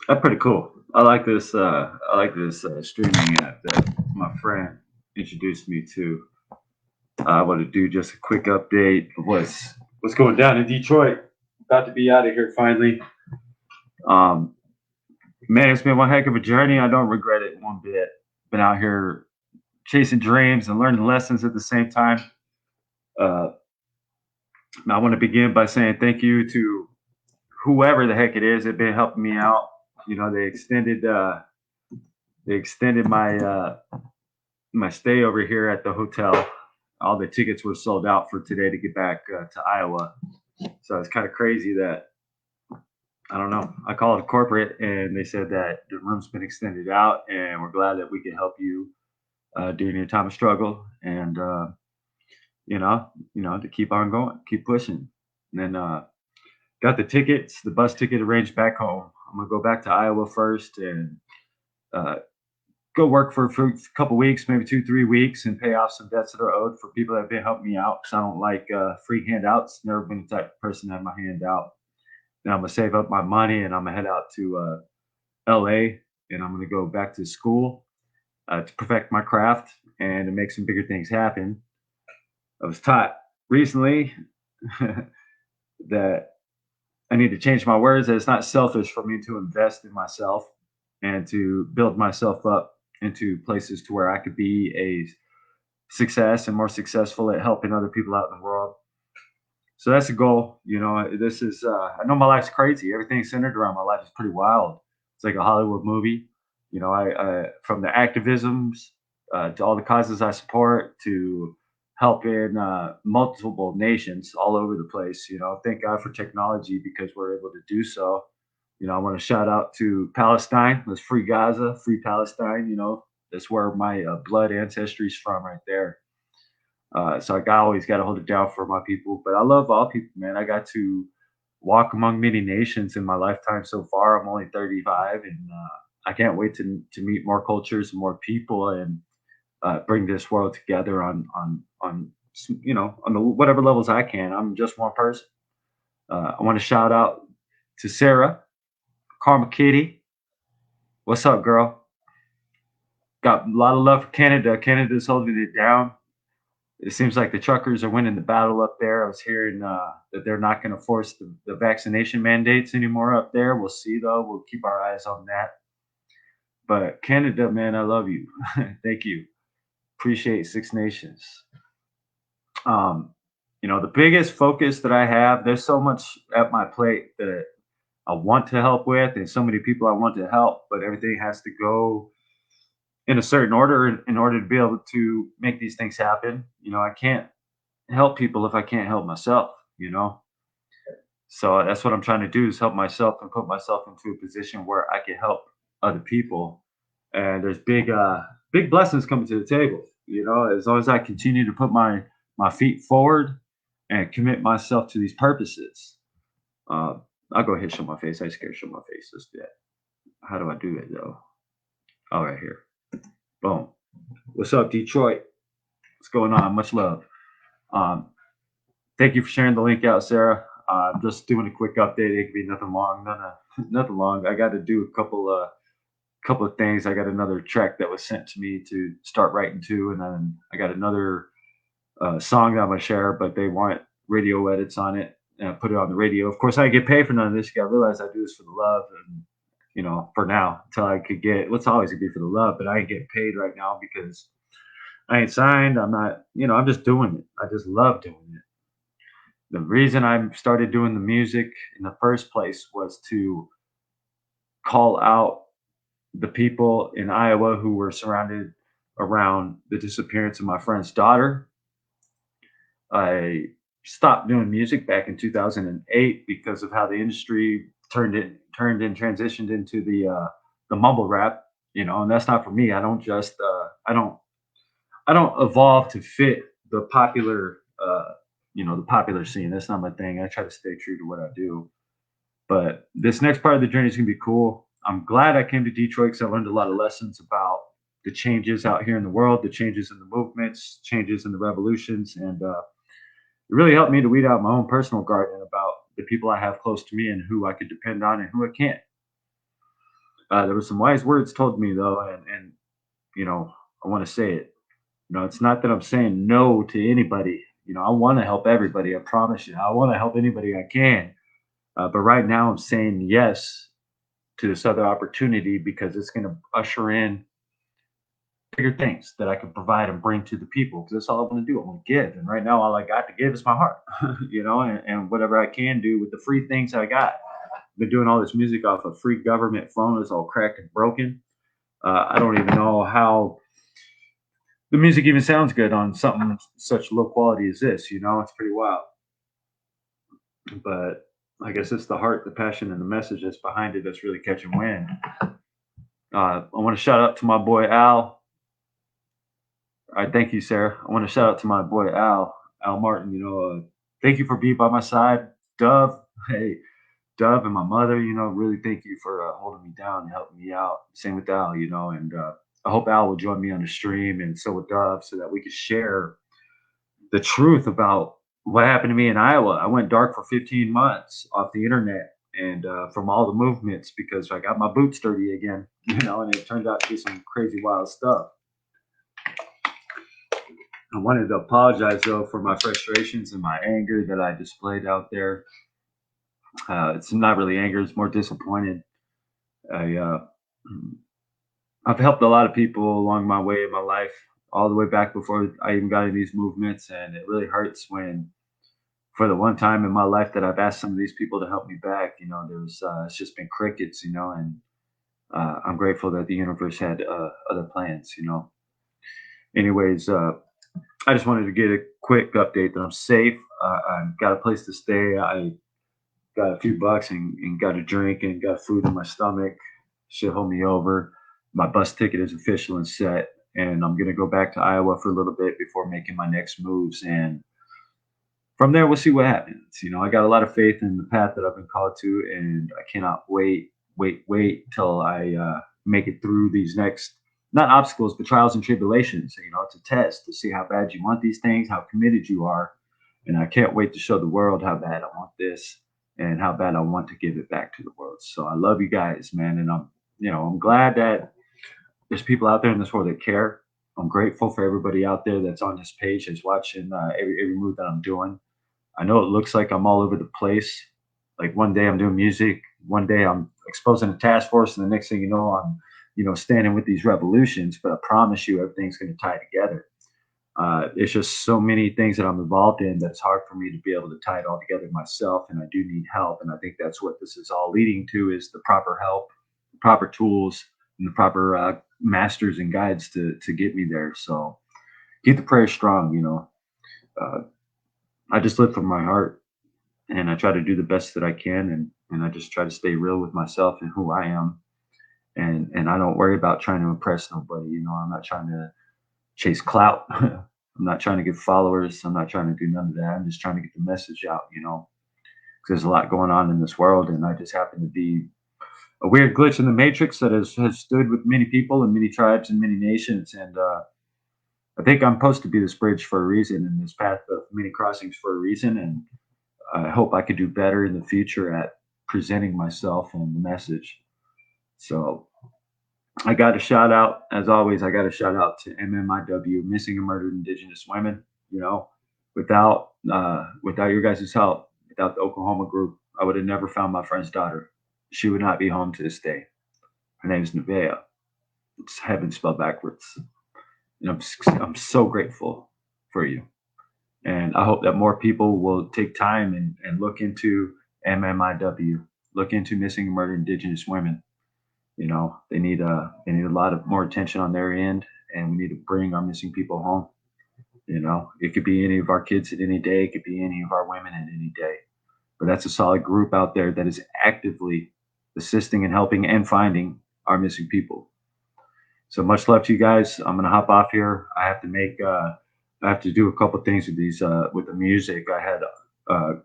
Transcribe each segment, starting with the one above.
That's pretty cool. I like this. I like this streaming app that my friend introduced me to. I want to do just a quick update of what's going down in Detroit. About to be out of here finally. Um, Man, it's been one heck of a journey. I don't regret it one bit. Been out here chasing dreams and learning lessons at the same time. Uh, I want to begin by saying thank you to whoever the heck it is that been helping me out. You know, they extended my stay over here at the hotel. All the tickets were sold out for today to get back to Iowa. So it's kind of crazy that I don't know. I called corporate and they said that the room's been extended out, and we're glad that we can help you during your time of struggle, and to keep on going, keep pushing. And then got the tickets, the bus ticket arranged back home. I'm gonna go back to Iowa first and uh, go work for a couple weeks, maybe 2 3 weeks, and pay off some debts that are owed for people that have been helping me out. Because I don't like free handouts. Never been the type of person to have my hand out. Then I'm gonna save up my money and I'm gonna head out to LA, and I'm gonna go back to school to perfect my craft and to make some bigger things happen. I was taught recently that I need to change my words. That it's not selfish for me to invest in myself and to build myself up into places to where I could be a success and more successful at helping other people out in the world. So that's the goal. You know, this is, I know my life's crazy. Everything centered around my life is pretty wild. It's like a Hollywood movie. You know, from the activisms to all the causes I support to helping multiple nations all over the place. You know, thank God for technology because we're able to do so. You know, I want to shout out to Palestine. Let's free Gaza, free Palestine. You know, that's where my blood ancestry is from, right there. So I always got to hold it down for my people. But I love all people, man. I got to walk among many nations in my lifetime so far. I'm only 35, and I can't wait to meet more cultures and more people and bring this world together on on the whatever levels I can. I'm just one person. I want to shout out to Sarah, Karma Kitty. What's up, girl? Got a lot of love for Canada. Canada's holding it down. It seems like the truckers are winning the battle up there. I was hearing that they're not going to force the vaccination mandates anymore up there. We'll see, though. We'll keep our eyes on that. But Canada, man, I love you. Thank you. Appreciate Six Nations. Um, the biggest focus that I have, there's so much at my plate that I want to help with, and so many people I want to help, but everything has to go in a certain order in order to be able to make these things happen. I can't help people if I can't help myself. So that's what I'm trying to do is help myself and put myself into a position where I can help other people. And there's big blessings coming to the table. As long as I continue to put my feet forward and commit myself to these purposes. Uh, I'll go ahead and show my face. I just gotta show my face. Let's do that. How do I do it though? Oh, right here. Boom. What's up, Detroit? What's going on? Much love. Um, Thank you for sharing the link out, Sarah. I'm just doing a quick update. It could be nothing long. Nothing long. I got to do a couple of things. I got another track that was sent to me to start writing to, and then I got another song that I'm gonna share, but they want radio edits on it, and I put it on the radio. Of course, I didn't get paid for none of this. You got to realize I do this for the love, and for now, until I could get. What's always gonna be for the love, but I ain't getting paid right now because I ain't signed. I'm not. I'm just doing it. I just love doing it. The reason I started doing the music in the first place was to call out the people in Iowa who were surrounded around the disappearance of my friend's daughter. I stopped doing music back in 2008 because of how the industry turned and transitioned into the mumble rap, and that's not for me. I don't evolve to fit the popular scene. That's not my thing. I try to stay true to what I do. But this next part of the journey is going to be cool. I'm glad I came to Detroit because I learned a lot of lessons about the changes out here in the world, the changes in the movements, changes in the revolutions, and it really helped me to weed out my own personal garden about the people I have close to me and who I could depend on and who I can't. There were some wise words told me though, and you know, I want to say it. It's not that I'm saying no to anybody. I want to help everybody. I promise you, I want to help anybody I can. But right now, I'm saying yes to this other opportunity because it's going to usher in bigger things that I can provide and bring to the people. Because that's all I want to do. I want to give, and right now, all I got to give is my heart. And whatever I can do with the free things I got. I've been doing all this music off a free government phone that's all cracked and broken. I don't even know how the music even sounds good on something such low quality as this. It's pretty wild. But I guess it's the heart, the passion, and the message that's behind it that's really catching wind. I want to shout out to my boy Al. I thank you, Sarah. I want to shout out to my boy Al Martin. Thank you for being by my side, Dove. Hey, Dove and my mother. Really thank you for holding me down and helping me out. Same with Al. And I hope Al will join me on the stream, and so with Dove, so that we can share the truth about what happened to me in Iowa. I went dark for 15 months off the internet and from all the movements because I got my boots dirty again, and it turned out to be some crazy wild stuff. I wanted to apologize though for my frustrations and my anger that I displayed out there. It's not really anger; it's more disappointed. I I've helped a lot of people along my way in my life, all the way back before I even got in these movements, and it really hurts when for the one time in my life that I've asked some of these people to help me back, there's it's just been crickets, and I'm grateful that the universe had other plans. Anyways, I just wanted to get a quick update that I'm safe. I've got a place to stay. I got a few bucks and got a drink and got food in my stomach. Should hold me over. My bus ticket is official and set, and I'm gonna go back to Iowa for a little bit before making my next moves. And from there we'll see what happens. I got a lot of faith in the path that I've been called to, and I cannot wait till I make it through these next not obstacles but trials and tribulations. It's a test to see how bad you want these things, how committed you are, and I can't wait to show the world how bad I want this and how bad I want to give it back to the world. So I love you guys, man, and I'm glad that there's people out there in this world that care. I'm grateful for everybody out there that's on this page that's watching every move that I'm doing. I know it looks like I'm all over the place. Like one day I'm doing music, one day I'm exposing a task force, and the next thing you know, I'm, standing with these revolutions. But I promise you, everything's going to tie together. It's just so many things that I'm involved in that it's hard for me to be able to tie it all together myself, and I do need help. And I think that's what this is all leading to is the proper help, the proper tools, and the proper masters and guides to get me there. So keep the prayer strong. Uh, I just live from my heart, and I try to do the best that I can, and I just try to stay real with myself and who I am, and I don't worry about trying to impress nobody. I'm not trying to chase clout. I'm not trying to get followers. I'm not trying to do none of that. I'm just trying to get the message out. Because there's a lot going on in this world, and I just happen to be a weird glitch in the matrix that has stood with many people and many tribes and many nations, and I think I'm supposed to be this bridge for a reason and this path of many crossings for a reason, and I hope I could do better in the future at presenting myself and the message. So I got a shout out, as always. I got a shout out to MMIW, Missing and Murdered Indigenous Women. Without your guys' help, without the Oklahoma group, I would have never found my friend's daughter. She would not be home to this day. Her name is Nevaeh. It's heaven spelled backwards. And I'm so grateful for you. And I hope that more people will take time and look into MMIW, look into missing and murdered Indigenous women. They need a lot of more attention on their end, and we need to bring our missing people home. It could be any of our kids at any day, it could be any of our women at any day. But that's a solid group out there that is actively assisting and helping and finding our missing people. So much love to you guys. I'm gonna hop off here. I have to do a couple things with these with the music. I had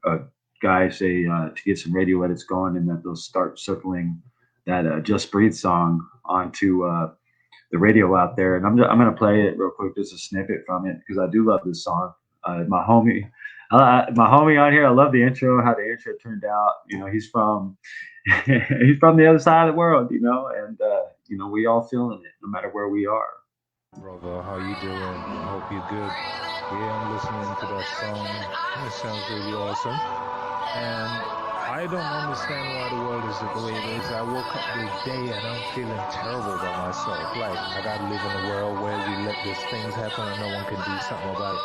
a guy say to get some radio edits going, and that they'll start circling that "Just Breathe" song onto the radio out there. And I'm gonna play it real quick, just a snippet from it because I do love this song. My homie My homie on here, I love the intro, how the intro turned out. He's from he's from the other side of the world, and we all feeling it, no matter where we are. Brother, how you doing? I hope you're good. Yeah, I'm listening to that song. It sounds really awesome. And I don't understand why the world is the way it is. I woke up this day and I'm feeling terrible about myself. Like, I gotta live in a world where we let these things happen and no one can do something about it.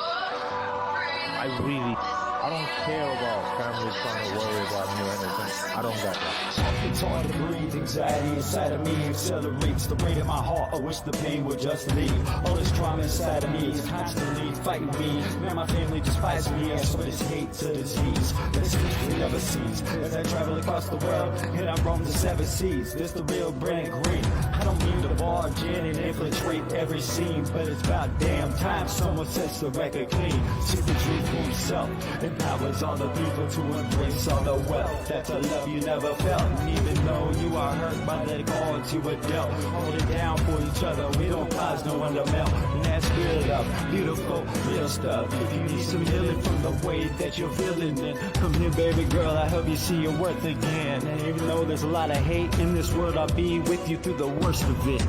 I don't care about family trying to worry about me or anything. I don't got that. It's hard to breathe, anxiety inside of me accelerates the rate of my heart. I wish the pain would just leave. All this trauma inside of me is constantly fighting me. Man, my family despises me. I swear this hate's a disease. This history never cease. As I travel across the world and I roam the seven seas, this the real Brand Green. I don't mean to barge in and infiltrate every scene, but it's about damn time someone sets the record clean. See the truth for himself. Empowers all the people to embrace all the wealth. That's a love you never felt. And even though you are hurt by the cards you were dealt, hold it down for each other. We don't cause no one to melt. And that's real love, beautiful, real stuff. If you need some healing from the way that you're feeling, then come here, baby girl. I hope you see your worth again. And even though there's a lot of hate in this world, I'll be with you through the worst of it.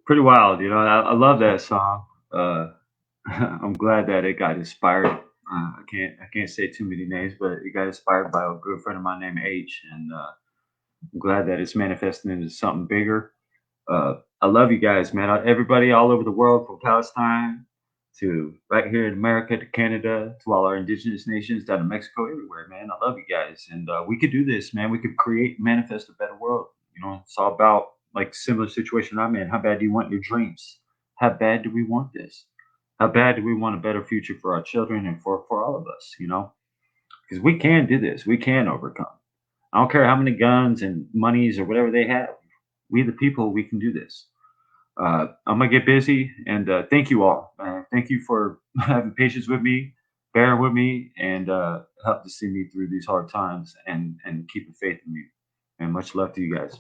Pretty wild, I love that song. I'm glad that it got inspired. I can't say too many names, but it got inspired by a good friend of mine named H, and I'm glad that it's manifesting into something bigger. I love you guys, man. Everybody all over the world, from Palestine to right here in America to Canada to all our indigenous nations down to Mexico, everywhere, man. I love you guys, and we could do this, man. We could create, manifest a better world. It's all about like similar situation I'm in. How bad do you want your dreams? How bad do we want this? How bad do we want a better future for our children and for all of us? Because we can do this. We can overcome. I don't care how many guns and monies or whatever they have. We the people, we can do this. I'm gonna get busy, and thank you all. Thank you for having patience with me, bearing with me, and help to see me through these hard times, and keeping faith in me. And much love to you guys.